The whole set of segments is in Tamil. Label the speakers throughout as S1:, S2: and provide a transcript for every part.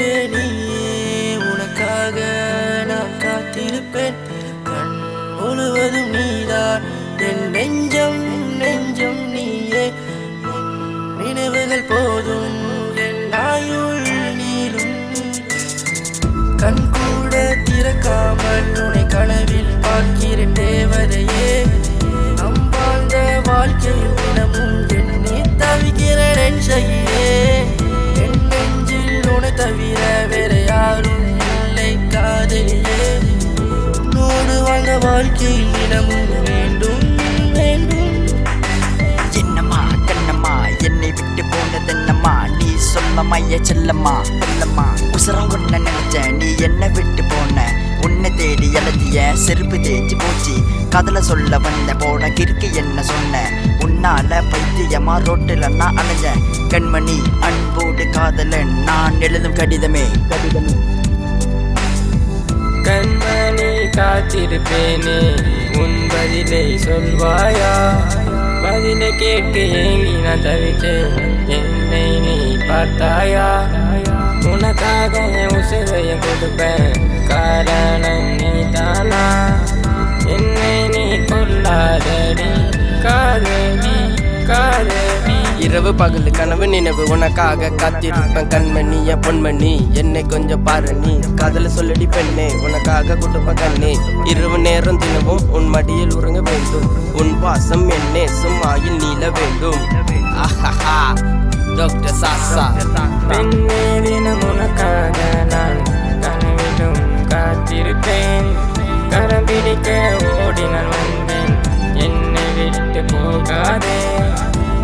S1: நண்பே நீயே உனக்காக நான் காத்திருப்பேன். கண் முழுவதும் நீதான் என் நெஞ்சம் நெஞ்சம் நீயே. நினைவுகள் போதும் என் ஆயுள் நீளும். கண் கூட திறக்காமல் உன்னை கனவில் பார்க்கிறேன் தேவதையே. நம் வாழ்ந்த வாழ்க்கையில் தினமும் எண்ணி தவிக்கிறேன் என் சகியே. என் நெஞ்சில் உன்னை தவிர வேற யாரும் இல்லை காதலியே. உன்னோடு வாழ்ந்த வாழ்க்கையில் தினமும் வேண்டும் வேண்டும்.
S2: என்னம்மா கண்ணம்மா என்னை விட்டு போனதென்னம்மா நீ சொல்லம்மைய செல்லம்மா செல்லம்மா. உசரா உன்ன நினைச்ச நீ என்ன விட்டு போன. உன்னை தேடி எழுதிய செருப்பு தேய்ச்சி போச்சு. கதல சொல்ல வந்த போன கிறுக்கு என்ன சொன்ன. உன்னால பைத்தியமா ரோட்டில் நான் அலைஞ்ச. கண்மணி அன்போடு காதலன் நான் எழுதும் கடிதமே கடிதமே.
S3: கண்மணி காத்திருப்பேனே உன் பதிலை சொல்வாயா. பதிலை கேட்க ஏங்கி நான் தவிச்சேன் என்னை நீ பார்த்தாயா. உனக்காக உசிரைய கொடுப்பேன் காரணம் நீ தானா. என்னை நீ கொல்லாதடி காதலி காதலி. இரவு பகல் கனவு நினைவு உனக்காக காத்திருப்பேன் கண்மணிய பொன்மணி என்னை கொஞ்சம் பாரு நீ. காதல சொல்லடி பெண்ணே உனக்காக கொடுப்ப கண்ணே. இரவு நேரம் தினமும் உன் மடியில் உறங்க வேண்டும். உன் வாசம் என்னே சும்மாயில் நீள வேண்டும். ஆஹா டாக்டர் சாசா. பெண்ணே தினம் உனக்காக நான் கனவிலும் காத்திருப்பேன். கரம் பிடிக்க ஓடி நான் வந்தேன் என்னை விட்டு போகாதே.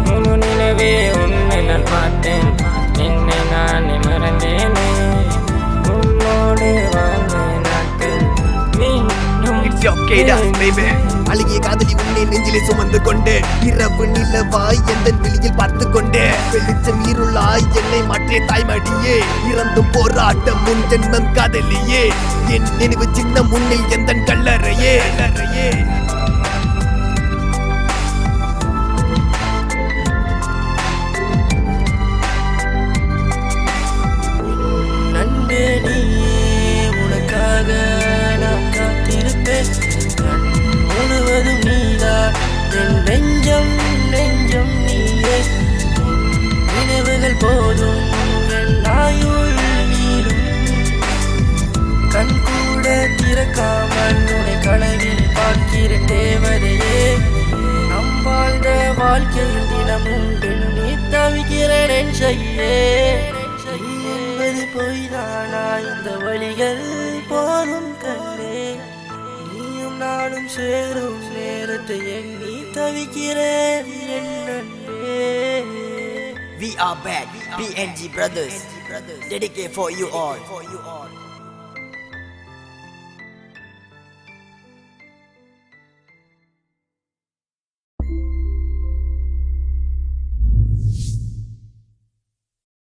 S3: முழு நிலவே உன்னை நான் பார்த்தேன் என்னை நானே மறந்தேனே. உன்னோடு வாழ்ந்த நாட்கள் மீண்டும்
S4: அழகிய காதலி உன்னை நெஞ்சிலே சுமந்து கொண்டு இரவு நிலவாய் எந்த வெளியில் பார்த்து கொண்டே. வெளிச்சம் இருளாய் என்னை மாற்றிய தாய்மடியே. இறந்தும் போராட்டம் முன் ஜென்மம் காதலியே. என் நினைவு சின்ன முன்னில் எந்த கல்லறையே கல்லறையே.
S1: நண்பே நீயே உனக்காக நான் காத்திருப்பேன். கண் முழுவதும் நீதான் என் நெஞ்சம் நெஞ்சம் நீயே. நினைவுகள் போதும் என் ஆயுள் நீளும். கண் கூட திறக்காமல் உன்னை கனவில் பார்க்கிறேன் தேவதையே. நம் வாழ்ந்த வாழ்க்கையில் தினமும் எண்ணி தவிக்கிறேன் என் சகியே. நீ என்பது பொய்தானா இந்த வழிகள் போதும் கண்ணே. நீயும் நானும் சேரும் நேரத்தை எண்ணி தவிக்கிறேன் என் நண்பே.
S2: We are bad PNG brothers. Dedicate for you all.